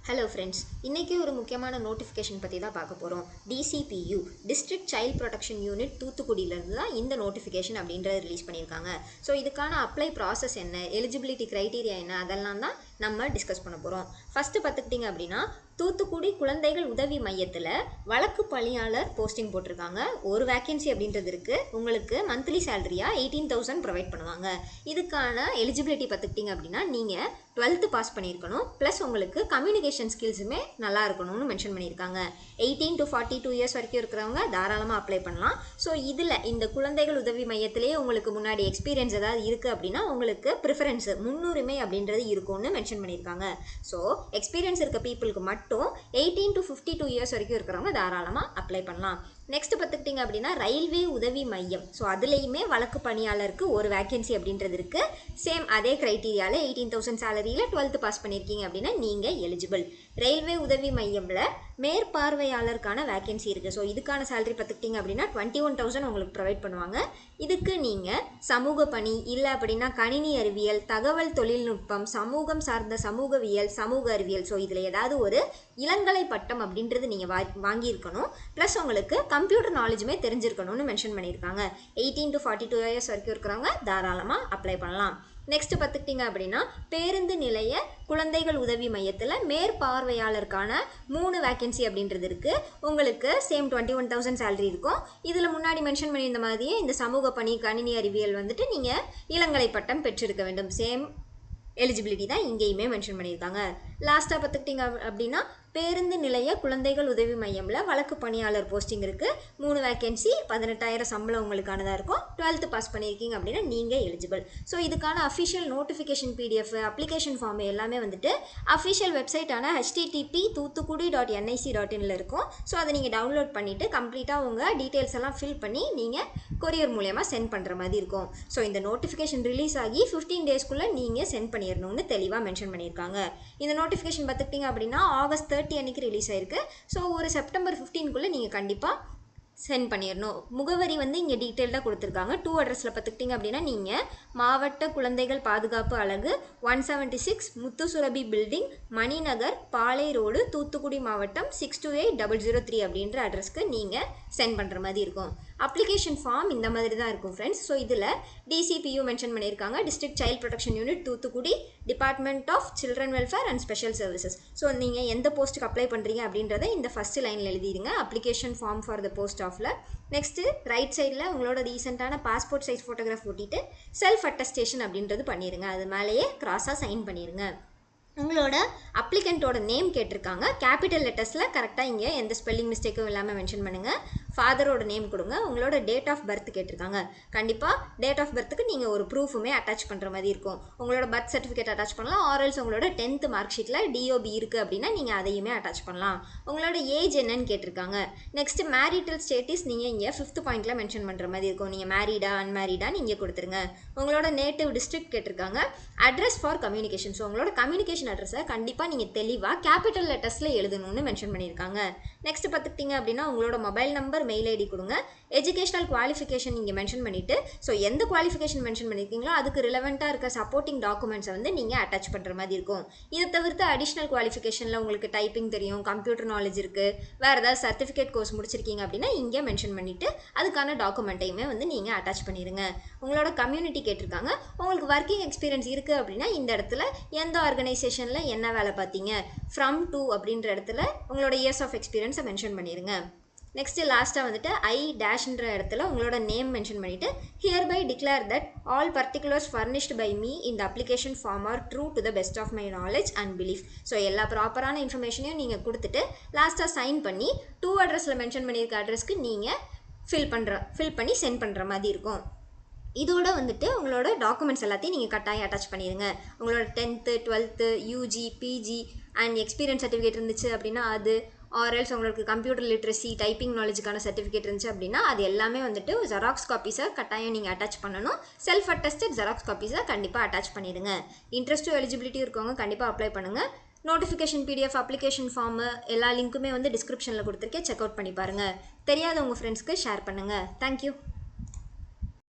Hello friends, இன்றைக்கி ஒரு முக்கியமான நோட்டிஃபிகேஷன் பற்றி தான் பார்க்க போகிறோம். DCPU district child protection unit தூத்துக்குடியிலேருந்து தான் இந்த நோட்டிஃபிகேஷன் அப்படின்றத ரிலீஸ் பண்ணியிருக்காங்க. ஸோ இதுக்கான அப்ளை ப்ராசஸ் என்ன, எலிஜிபிலிட்டி க்ரைட்டீரியா என்ன, அதெல்லாம் தான் நம்ம டிஸ்கஸ் பண்ண போகிறோம். ஃபஸ்ட்டு பார்த்துக்கிட்டிங்க அப்படின்னா, தூத்துக்குடி குழந்தைகள் உதவி மையத்தில் வழக்கு பணியாளர் போஸ்டிங் போட்டிருக்காங்க. ஒரு வேக்கன்சி அப்படின்றது இருக்குது. உங்களுக்கு மந்த்லி சேலரியாக 18,000 ப்ரொவைட் பண்ணுவாங்க. இதுக்கான எலிஜிபிலிட்டி பார்த்துக்கிட்டிங்க அப்படின்னா, நீங்கள் 12th பாஸ் பண்ணியிருக்கணும், ப்ளஸ் உங்களுக்கு கம்யூனிகேஷன் ஸ்கில்ஸுமே நல்லா இருக்கணும்னு மென்ஷன் பண்ணியிருக்காங்க. 18 to 42 இயர்ஸ் வரைக்கும் இருக்கிறவங்க தாராளமாக அப்ளை பண்ணலாம். ஸோ இதில் இந்த குழந்தைகள் உதவி மையத்திலேயே உங்களுக்கு முன்னாடி எக்ஸ்பீரியன்ஸ் ஏதாவது இருக்குது அப்படின்னா உங்களுக்கு ப்ரிஃபரன்ஸு முன்னுரிமை அப்படின்றது இருக்கும்னு மென்ஷன் பண்ணியிருக்காங்க. ஸோ எக்ஸ்பீரியன்ஸ் இருக்க பீப்புளுக்கு மட்டும் 18 to 52 இயர்ஸ் வரைக்கும் இருக்கிறவங்க தாராளமாக அப்ளை பண்ணலாம். நெக்ஸ்ட் பார்த்துக்கிட்டிங்க அப்படின்னா, ரயில்வே உதவி மையம். ஸோ அதுலேயுமே வழக்கு பணியாளருக்கு ஒரு வேக்கன்சி அப்படின்றது இருக்குது. சேம் அதே க்ரைட்டீரியாவில் 18,000 சேலரியில் 12th பாஸ் பண்ணியிருக்கீங்க அப்படின்னா நீங்கள் எலிஜிபிள். ரயில்வே உதவி மையமில் மேற்பார்வையாளருக்கான வேக்கன்சி இருக்குது. ஸோ இதுக்கான சேலரி பார்த்துக்கிட்டிங்க அப்படின்னா 21,000 உங்களுக்கு ப்ரொவைட் பண்ணுவாங்க. இதுக்கு நீங்கள் சமூக பணி, இல்லை அப்படின்னா கணினி அறிவியல், தகவல் தொழில்நுட்பம், சமூகம் சார்ந்த சமூகவியல், சமூக அறிவியல், ஸோ இதில் ஏதாவது ஒரு இளங்கலை பட்டம் அப்படின்றது நீங்கள் வாங்கியிருக்கணும். ப்ளஸ் உங்களுக்கு கம்ப்யூட்டர் நாலேஜுமே தெரிஞ்சிருக்கணும்னு மென்ஷன் பண்ணியிருக்காங்க. 18 to 42 இயர்ஸ் வரைக்கும் இருக்கிறவங்க தாராளமாக அப்ளை பண்ணலாம். நெக்ஸ்ட் பார்த்துக்கிட்டிங்க அப்படின்னா, பேருந்து நிலைய குழந்தைகள் உதவி மையத்தில் மேற்பார்வையாளருக்கான 3 வேக்கன்சி அப்படின்றது இருக்குது. உங்களுக்கு சேம் 21,000 சேலரி இருக்கும். இதில் முன்னாடி மென்ஷன் பண்ணியிருந்த மாதிரியே இந்த சமூக பணி, கணினி அறிவியல் வந்துட்டு நீங்கள் இளங்கலை பட்டம் பெற்றிருக்க வேண்டும். சேம் எலிஜிபிலிட்டி தான் இங்கேயுமே மென்ஷன் பண்ணியிருக்காங்க. லாஸ்ட்டாக பார்த்துக்கிட்டிங்க அப்படின்னா, பேருந்து நிலைய குழந்தைகள் உதவி மையமில் வழக்கு பணியாளர் போஸ்டிங் இருக்குது. 3 வேக்கன்சி, 18,000 சம்பளம் உங்களுக்கானதாக இருக்கும். 12th பாஸ் பண்ணியிருக்கீங்க அப்படின்னா நீங்கள் எலிஜிபிள். ஸோ இதுக்கான official notification PDF, application form எல்லாமே வந்துட்டு அஃபிஷியல் வெப்சைட்டான http://toothukudi.nic.inல இருக்கும். ஸோ அதை நீங்கள் டவுன்லோட் பண்ணிவிட்டு கம்ப்ளீட்டாக உங்கள் டீட்டெயில்ஸ் எல்லாம் ஃபில் பண்ணி நீங்கள் கொரியர் மூலமாக சென்ட் பண்ணுற மாதிரி இருக்கும். ஸோ இந்த நோட்டிஃபிகேஷன் ரிலீஸ் ஆகி 15 டேஸ்க்குள்ளே நீங்கள் சென்ட் பண்ணிடணும்னு தெளிவாக மென்ஷன் பண்ணியிருக்காங்க. இந்த நோட்டிஃபிகேஷன் பார்த்துக்கிட்டிங்க அப்படின்னா ஆகஸ்ட் 30 அன்னைக்கு ரிலீஸ் ஆயிருக்கு. ஸோ ஒரு செப்டம்பர் 15க்குள்ளே நீங்கள் கண்டிப்பாக சென்ட் பண்ணிடணும். முகவரி வந்து இங்கே டீட்டெயில்டாக கொடுத்துருக்காங்க. 2 அட்ரஸில் பார்த்துக்கிட்டிங்க அப்படின்னா, நீங்கள் மாவட்ட குழந்தைகள் பாதுகாப்பு அலகு 176 முத்துசுரபி பில்டிங், மணிநகர், பாளை ரோடு, தூத்துக்குடி மாவட்டம் 628003 அப்படின்ற அட்ரஸ்க்கு நீங்கள் சென்ட் பண்ணுற மாதிரி இருக்கும். அப்ளிகேஷன் ஃபார்ம் இந்த மாதிரி தான் இருக்கும் ஃப்ரெண்ட்ஸ். ஸோ இதில் DCPU மென்ஷன் பண்ணியிருக்காங்க. District child protection unit Thoothukudi, department of children welfare and special services. So நீங்கள் எந்த போஸ்ட்டுக்கு அப்ளை பண்ணுறீங்க அப்படின்றத இந்த ஃபஸ்ட்டு லைனில் எழுதிடுங்க. Application form for the post ஆஃபில். நெக்ஸ்ட்டு ரைட் சைடில் உங்களோட ரீசெண்டான பாஸ்போர்ட் சைஸ் ஃபோட்டோகிராஃப் ஒட்டிட்டு செல்ஃப் அட்டஸ்டேஷன் அப்படின்றது பண்ணிடுங்க. அது மேலேயே கிராஸாக சைன் பண்ணிடுங்க. உங்களோட அப்ளிகண்ட்டோட நேம் கேட்டிருக்காங்க. கேபிட்டல் லெட்டர்ஸில் கரெக்டாக இங்கே எந்த ஸ்பெல்லிங் மிஸ்டேக்கும் இல்லாமல் மென்ஷன் பண்ணுங்கள். ஃபாதரோட நேம் கொடுங்க. உங்களோட டேட் ஆஃப் பர்த் கேட்டிருக்காங்க. கண்டிப்பாக டேட் ஆஃப் பர்த்துக்கு நீங்கள் ஒரு ப்ரூஃபுமே அட்டாச் பண்ணுற மாதிரி இருக்கும். உங்களோட பர்த் சர்டிஃபிகேட் அட்டாச் பண்ணலாம். ஆர்எல்ஸ் உங்களோட 10th மார்க் ஷீட்டில் DOB இருக்குது அப்படின்னா நீங்கள் அதையுமே அட்டாச் பண்ணலாம். உங்களோட ஏஜ் என்னன்னு கேட்டிருக்காங்க. நெக்ஸ்ட் மேரிட்டல் ஸ்டேட்டஸ் நீங்கள் இங்கே 5th பாயிண்டில் மென்ஷன் பண்ணுற மாதிரி இருக்கும். நீங்கள் மேரீடா அன்மேரீடான்னு இங்கே கொடுத்துருங்க. உங்களோட நேட்டிவ் டிஸ்ட்ரிக்ட் கேட்டிருக்காங்க. Address for communication. ஸோ உங்களோட கம்யூனிகேஷன் அட்ரஸை கண்டிப்பாக நீங்கள் தெளிவாக கேபிட்டல் லெட்டர்ஸில் எழுதணும்னு மென்ஷன் பண்ணியிருக்காங்க. நெக்ஸ்ட் பார்த்துக்கிட்டிங்க அப்படின்னா, உங்களோட மொபைல் நம்பர், மெயில் ஐடி கொடுங்க. எஜுகேஷனல் குவாலிஃபிகேஷன் நீங்கள் மென்ஷன் பண்ணிவிட்டு, ஸோ எந்த குவாலிஃபிகேஷன் மென்ஷன் பண்ணியிருக்கீங்களோ அதுக்கு ரிலவெண்ட்டாக இருக்க சப்போர்ட்டிங் டாக்குமெண்ட்ஸை வந்து நீங்கள் அட்டாச் பண்ணுற மாதிரி இருக்கும். இதை தவிர்த்து அடிஷ்னல் குவாலிஃபிகேஷனில் உங்களுக்கு டைப்பிங் தெரியும், கம்ப்யூட்டர் நாலேஜ் இருக்குது, வேறு ஏதாவது சர்டிஃபிகேட் கோர்ஸ் முடிச்சிருக்கீங்க அப்படின்னா இங்கே மென்ஷன் பண்ணிவிட்டு அதுக்கான டாக்குமெண்ட்டையுமே வந்து நீங்கள் அட்டாச் பண்ணிடுங்க. உங்களோட கம்யூனிட்டி கேட்டிருக்காங்க. உங்களுக்கு ஒர்க்கிங் எக்ஸ்பீரியன்ஸ் இருக்குது அப்படின்னா இந்த இடத்துல எந்த ஆர்கனைசேஷனில் என்ன வேலை பார்த்தீங்க, ஃப்ரம் டு அப்படின்ற இடத்துல உங்களோட இயர்ஸ் ஆஃப் எக்ஸ்பீரியன்ஸை மென்ஷன் பண்ணிடுங்க. நெக்ஸ்ட்டு லாஸ்ட்டாக வந்துட்டு I- இடத்துல உங்களோட நேம் மென்ஷன் பண்ணிவிட்டு, hereby declare that all particulars furnished by me இந்த application form are true to the best of my knowledge and belief. So எல்லா ப்ராப்பரான இன்ஃபர்மேஷனையும் நீங்கள் கொடுத்துட்டு லாஸ்ட்டாக சைன் பண்ணி 2 அட்ரஸில் மென்ஷன் பண்ணியிருக்க அட்ரஸ்க்கு நீங்கள் ஃபில் பண்ணி சென்ட் பண்ணுற மாதிரி இருக்கும். இதோட வந்துட்டு உங்களோட டாக்குமெண்ட்ஸ் எல்லாத்தையும் நீங்கள் கட்டாயம் அட்டாச் பண்ணிடுங்க. உங்களோட 10th 12th UG PG and experience certificate இருந்துச்சு அப்படின்னா அது, ஆர்எல்ஸ் உங்களுக்கு கம்ப்யூட்டர் லிட்ரஸி, டைப்பிங் நாலேஜுக்கான சர்டிஃபிகேட் இருந்துச்சு அப்படின்னா அது எல்லாமே வந்துட்டு ஜெராக்ஸ் காப்பீஸை கட்டாயம் நீங்கள் அட்டாச் பண்ணணும். செல்ஃப் அட்டஸ்டட் ஜெராக்ஸ் காப்பீஸை கண்டிப்பாக அட்டாச் பண்ணிடுங்க. இன்ட்ரெஸ்ட்டும் எலிஜிபிலிட்டி இருக்கவங்க கண்டிப்பாக அப்ளை பண்ணுங்கள். நோட்டிஃபிகேஷன் PDF, அப்ளிகேஷன் ஃபார்மு எல்லா லிங்க்குமே வந்து டிஸ்கிரிப்ஷனில் கொடுத்துருக்கேன். செக் அவுட் பண்ணி பாருங்கள். தெரியாத உங்கள் ஃப்ரெண்ட்ஸ்க்கு ஷேர் பண்ணுங்கள். தேங்க்யூ.